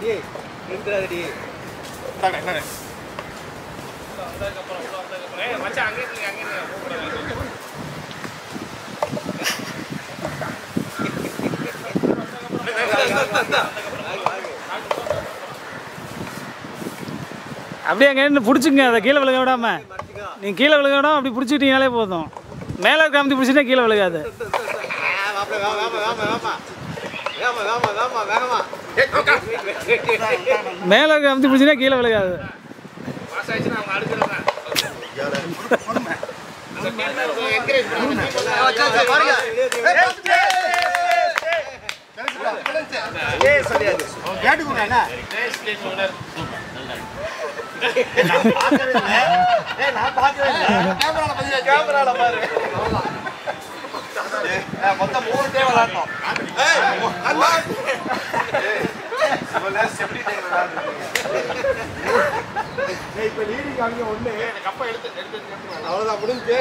டேய் நின்றாதடி தாங்க என்ன மச்சான் அங்கே அப்படியே அங்கே பிடிச்சிங்க அதை கீழே விழுக விடாம நீங்கள் கீழே விழுக விடாம அப்படி பிடிச்சிக்கிட்டீங்கனாலே போதும். மேலே இருக்க அமுத்தி பிடிச்சிட்டா கீழே விழுகாது. மேலே இருக்க அமுத்தி பிடிச்சினா கீழே விழுகாது. மொத்தம் 3 டே விளையாடணும். இப்ப லீடிங் அங்க ஒண்ணு கப்பை எடுத்து அவ்வளவுதான் முடிஞ்சு